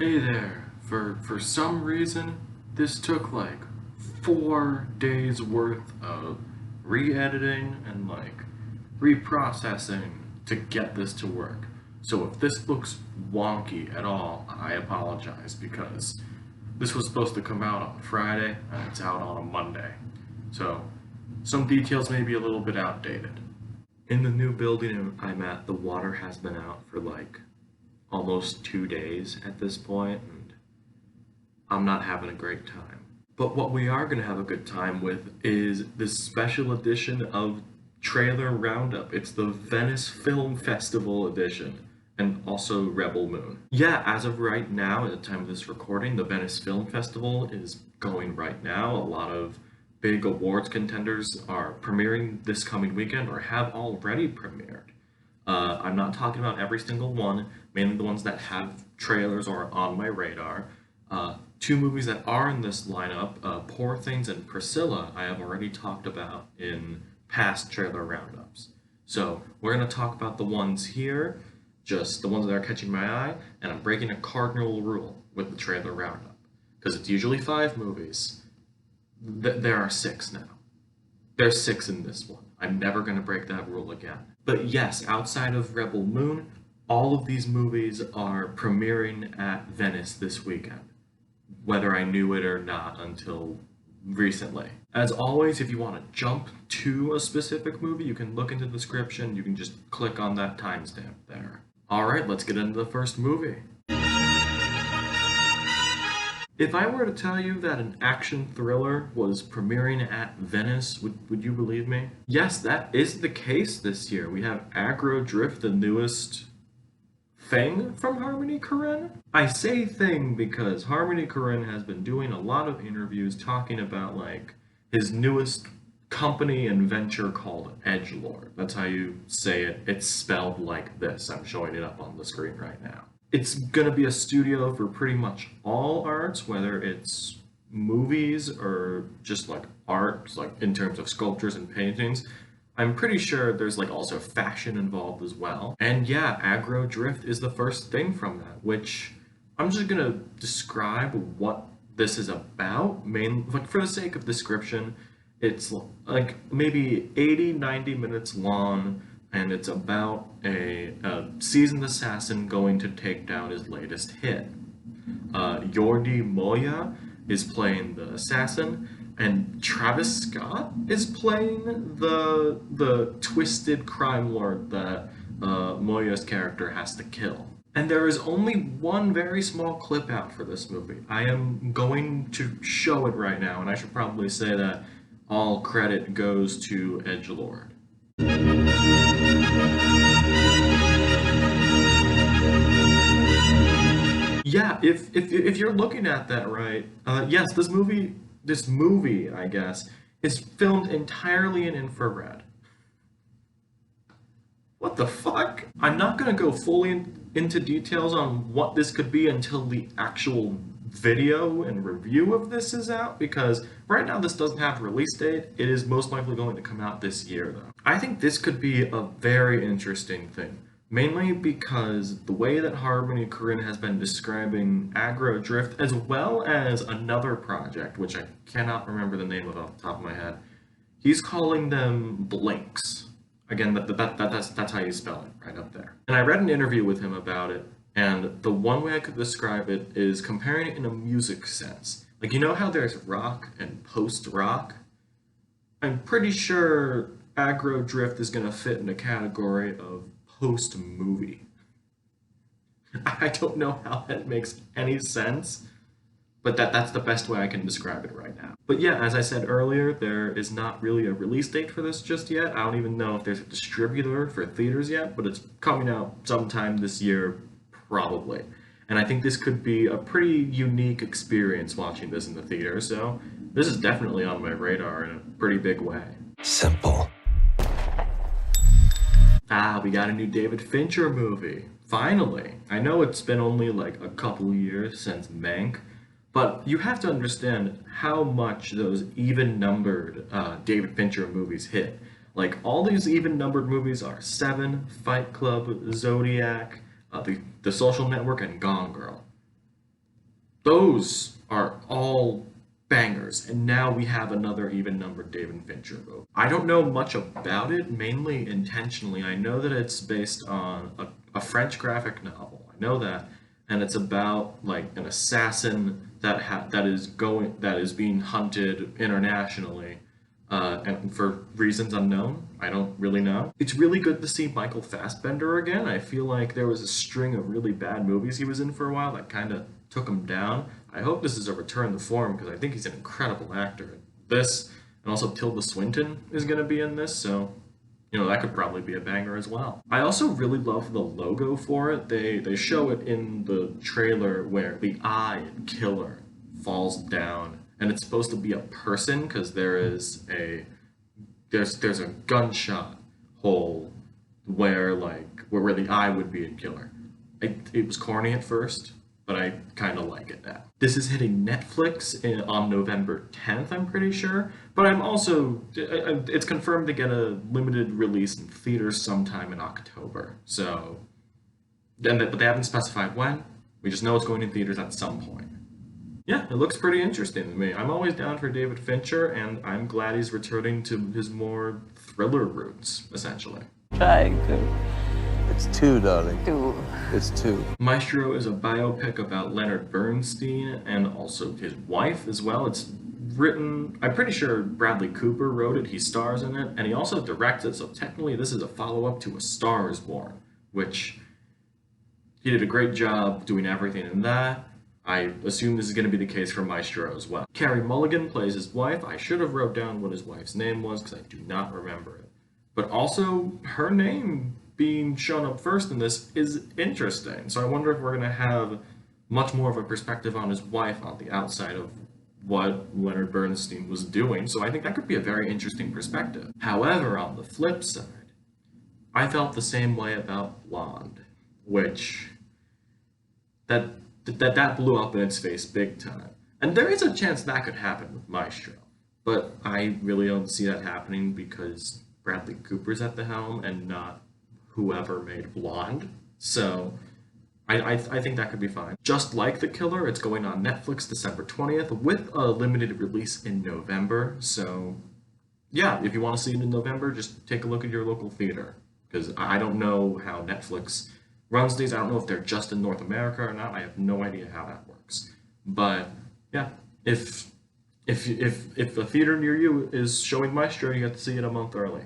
Hey there. For some reason, this took like 4 days worth of re-editing and like reprocessing to get this to work. So if this looks wonky at all, I apologize because this was supposed to come out on Friday and it's out on a Monday. So some details may be a little bit outdated. In the new building I'm at, the water has been out for like almost 2 days at this point, and I'm not having a great time. But what we are going to have a good time with is this special edition of Trailer Roundup. It's the Venice Film Festival edition, and also Rebel Moon. Yeah, as of right now, at the time of this recording, the Venice Film Festival is going right now. A lot of big awards contenders are premiering this coming weekend or have already premiered. I'm not talking about every single one, mainly the ones that have trailers or are on my radar. Two movies that are in this lineup, Poor Things and Priscilla, I have already talked about in past trailer roundups. So we're going to talk about the ones here, just the ones that are catching my eye, and I'm breaking a cardinal rule with the trailer roundup. Because it's usually 5 movies. There are 6 now. There's 6 in this one. I'm never going to break that rule again. But yes, outside of Rebel Moon, all of these movies are premiering at Venice this weekend, whether I knew it or not until recently. As always, if you want to jump to a specific movie, you can look into the description, you can just click on that timestamp there. Alright, let's get into the first movie. If I were to tell you that an action thriller was premiering at Venice, would you believe me? Yes, that is the case this year. We have AGGRO Drift, the newest thing from Harmony Korine. I say thing because Harmony Korine has been doing a lot of interviews talking about like his newest company and venture called Edgelord. That's how you say it. It's spelled like this. I'm showing it up on the screen right now. It's gonna be a studio for pretty much all arts, whether it's movies or just like art, like in terms of sculptures and paintings. I'm pretty sure there's like also fashion involved as well. And yeah, AGGRO Drift is the first thing from that, which I'm just gonna describe what this is about, like for the sake of description. It's like maybe 80-90 minutes long, and it's about a seasoned assassin going to take down his latest hit. Jordi Moya is playing the assassin, and Travis Scott is playing the twisted crime lord that Moya's character has to kill. And there is only one very small clip out for this movie. I am going to show it right now, and I should probably say that all credit goes to Edgelord. Yeah, if you're looking at that right, yes, this movie, I guess, is filmed entirely in infrared. What the fuck? I'm not gonna go fully into details on what this could be until the actual video and review of this is out, because right now this doesn't have a release date. It is most likely going to come out this year, though. I think this could be a very interesting thing, mainly because the way that Harmony Korine has been describing AGGRO Drift, as well as another project, which I cannot remember the name of off the top of my head, he's calling them blinks. Again, that's how you spell it, right up there. And I read an interview with him about it, and the one way I could describe it is comparing it in a music sense. Like, you know how there's rock and post-rock? I'm pretty sure AGGRO Drift is going to fit in the category of post-movie. I don't know how that makes any sense, but that's the best way I can describe it right now. But yeah, as I said earlier, there is not really a release date for this just yet. I don't even know if there's a distributor for theaters yet, but it's coming out sometime this year, probably. And I think this could be a pretty unique experience watching this in the theater, so this is definitely on my radar in a pretty big way. Simple. Ah, we got a new David Fincher movie. Finally. I know it's been only like a couple years since Mank, but you have to understand how much those even-numbered David Fincher movies hit. Like, all these even-numbered movies are Seven, Fight Club, Zodiac, the Social Network, and Gone Girl. Those are all bangers, and now we have another even-numbered David Fincher movie. I don't know much about it, mainly intentionally. I know that it's based on a French graphic novel. I know that, and it's about like an assassin that is being hunted internationally, and for reasons unknown. I don't really know. It's really good to see Michael Fassbender again. I feel like there was a string of really bad movies he was in for a while that kind of took him down. I hope this is a return to form because I think he's an incredible actor. This, and also Tilda Swinton is going to be in this, so that could probably be a banger as well. I also really love the logo for it. They show it in the trailer where the eye in Killer falls down, and it's supposed to be a person because there's a gunshot hole where the eye would be in Killer. It was corny at first, but I kind of like it now. This is hitting Netflix on November 10th, I'm pretty sure. But it's confirmed to get a limited release in theaters sometime in October. So, but they haven't specified when. We just know it's going in theaters at some point. Yeah, it looks pretty interesting to me. I'm always down for David Fincher, and I'm glad he's returning to his more thriller roots, essentially. Trying to. It's two, darling. Two. It's two. Maestro is a biopic about Leonard Bernstein and also his wife as well. It's written, I'm pretty sure Bradley Cooper wrote it, he stars in it, and he also directs it, so technically this is a follow-up to A Star is Born, which he did a great job doing everything in that. I assume this is going to be the case for Maestro as well. Carey Mulligan plays his wife. I should have wrote down what his wife's name was because I do not remember it. But also, her name being shown up first in this is interesting. So I wonder if we're going to have much more of a perspective on his wife on the outside of what Leonard Bernstein was doing. So I think that could be a very interesting perspective. However, on the flip side, I felt the same way about Blonde, which that blew up in its face big time. And there is a chance that could happen with Maestro, but I really don't see that happening because Bradley Cooper's at the helm and not whoever made Blonde. So I think that could be fine. Just like The Killer, it's going on Netflix December 20th with a limited release in November. So yeah, if you want to see it in November, just take a look at your local theater, because I don't know how Netflix runs these. I don't know if they're just in North America or not. I have no idea how that works. But yeah, if a theater near you is showing Maestro, you get to see it a month early.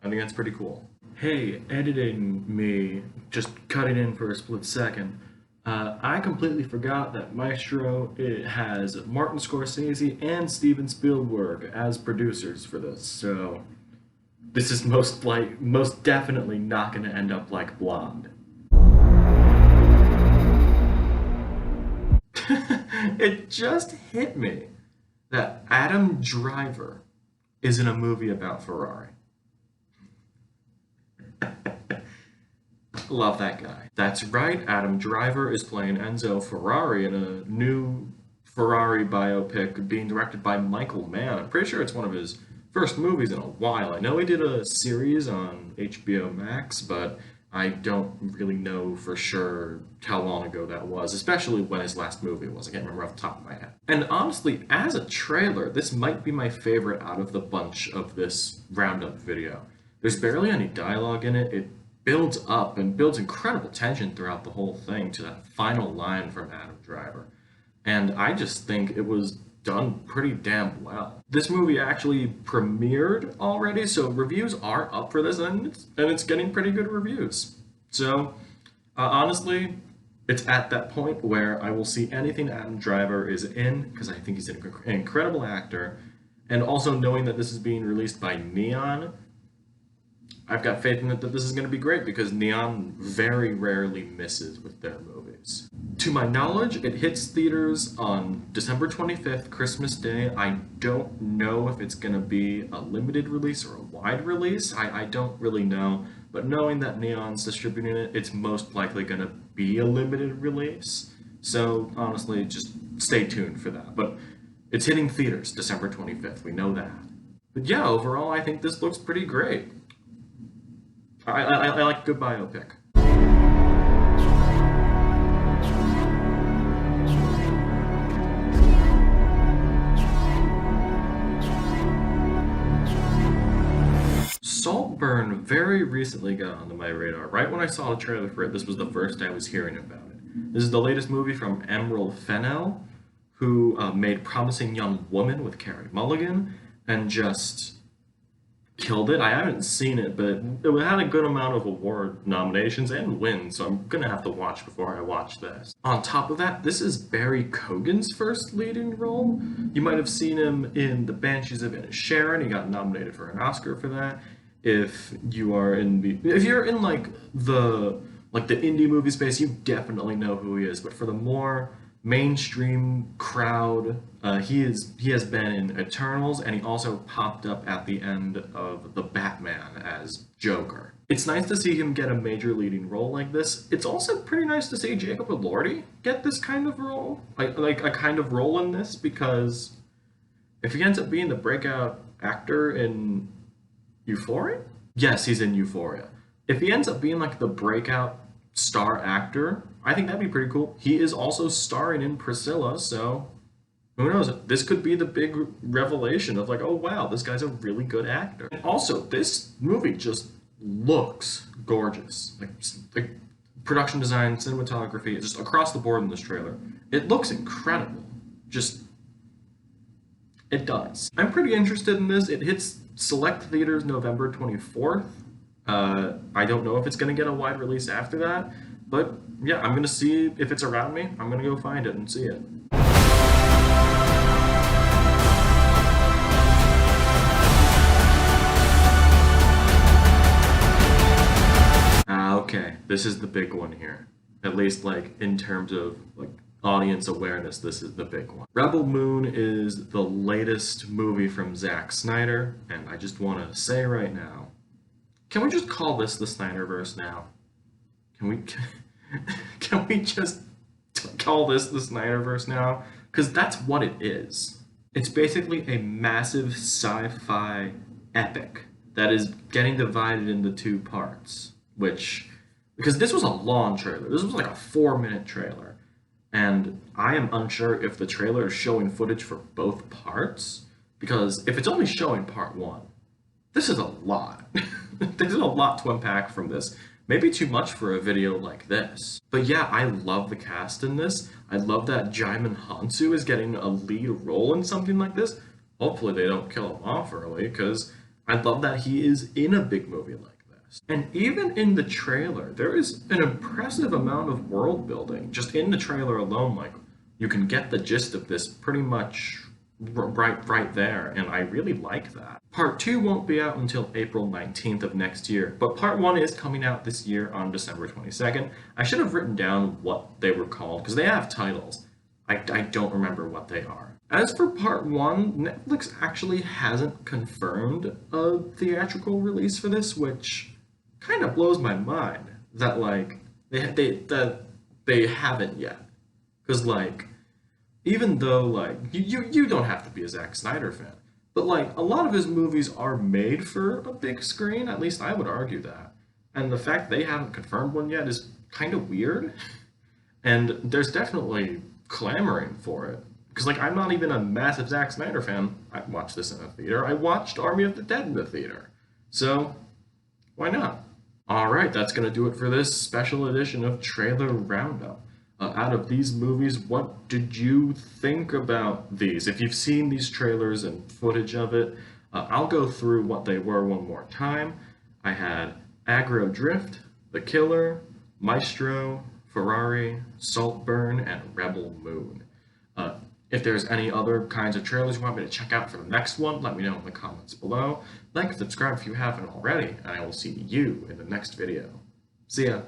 I think that's pretty cool. Hey, editing me, just cutting in for a split second. I completely forgot that Maestro, it has Martin Scorsese and Steven Spielberg as producers for this. So this is most definitely not going to end up like Blonde. It just hit me that Adam Driver is in a movie about Ferrari. Love that guy. That's right, Adam Driver is playing Enzo Ferrari in a new Ferrari biopic being directed by Michael Mann. I'm pretty sure it's one of his first movies in a while. I know he did a series on HBO Max, but I don't really know for sure how long ago that was, especially when his last movie was. I can't remember off the top of my head. And honestly, as a trailer, this might be my favorite out of the bunch of this roundup video. There's barely any dialogue in it. It builds up and builds incredible tension throughout the whole thing to that final line from Adam Driver. And I just think it was done pretty damn well. This movie actually premiered already, so reviews are up for this, and it's getting pretty good reviews. So honestly, it's at that point where I will see anything Adam Driver is in, because I think he's an incredible actor, and also knowing that this is being released by Neon, I've got faith in it that this is going to be great, because Neon very rarely misses with their movies. To my knowledge, it hits theaters on December 25th, Christmas Day. I don't know if it's going to be a limited release or a wide release. I don't really know. But knowing that Neon's distributing it, it's most likely going to be a limited release. So honestly, just stay tuned for that. But it's hitting theaters December 25th. We know that. But yeah, overall, I think this looks pretty great. I like a good biopic. very recently got onto my radar. Right when I saw the trailer for it, this was the first I was hearing about it. This is the latest movie from Emerald Fennell, who made Promising Young Woman with Carey Mulligan, and just killed it. I haven't seen it, but it had a good amount of award nominations and wins, so I'm gonna have to watch before I watch this. On top of that, this is Barry Keoghan's first leading role. You might have seen him in The Banshees of Inisherin. He got nominated for an Oscar for that. If you're in the indie movie space, you definitely know who he is. But for the more mainstream crowd, he has been in Eternals, and he also popped up at the end of The Batman as Joker. It's nice to see him get a major leading role like this. It's also pretty nice to see Jacob Elordi get this kind of role, like a kind of role in this, because if he ends up being the breakout actor in Euphoria? Yes, he's in Euphoria. If he ends up being like the breakout star actor, I think that'd be pretty cool. He is also starring in Priscilla, so who knows? This could be the big revelation of like, oh wow, this guy's a really good actor. And also, this movie just looks gorgeous. Like production design, cinematography, just across the board in this trailer. It looks incredible. Just, it does. I'm pretty interested in this. It hits select theaters November 24th. I don't know if it's going to get a wide release after that, but yeah, I'm going to see if it's around me. I'm going to go find it and see it. Okay, this is the big one here. At least like in terms of like audience awareness, this is the big one. Rebel Moon is the latest movie from Zack Snyder, and I just want to say right now, can we just call this the Snyderverse now? Can we just call this the Snyderverse now? Because that's what it is. It's basically a massive sci-fi epic that is getting divided into two parts, because this was a long trailer. This was like a 4-minute trailer. And I am unsure if the trailer is showing footage for both parts, because if it's only showing part 1, this is a lot. There's a lot to unpack from this. Maybe too much for a video like this. But yeah, I love the cast in this. I love that Jaimon Hansu is getting a lead role in something like this. Hopefully they don't kill him off early, because I love that he is in a big movie like this. And even in the trailer, there is an impressive amount of world building. Just in the trailer alone, like, you can get the gist of this pretty much right there, and I really like that. Part 2 won't be out until April 19th of next year, but Part 1 is coming out this year on December 22nd. I should have written down what they were called, because they have titles. I don't remember what they are. As for Part 1, Netflix actually hasn't confirmed a theatrical release for this, which kind of blows my mind that, like, they haven't yet. Because, like, even though, like, you don't have to be a Zack Snyder fan, but, like, a lot of his movies are made for a big screen, at least I would argue that. And the fact they haven't confirmed one yet is kind of weird. And there's definitely clamoring for it. Because, like, I'm not even a massive Zack Snyder fan. I watched this in a theater. I watched Army of the Dead in the theater. So, why not? Alright, that's going to do it for this special edition of Trailer Roundup. Out of these movies, what did you think about these? If you've seen these trailers and footage of it, I'll go through what they were one more time. I had AGGRO Drift, The Killer, Maestro, Ferrari, Saltburn, and Rebel Moon. If there's any other kinds of trailers you want me to check out for the next one, let me know in the comments below. Like and subscribe if you haven't already, and I will see you in the next video. See ya!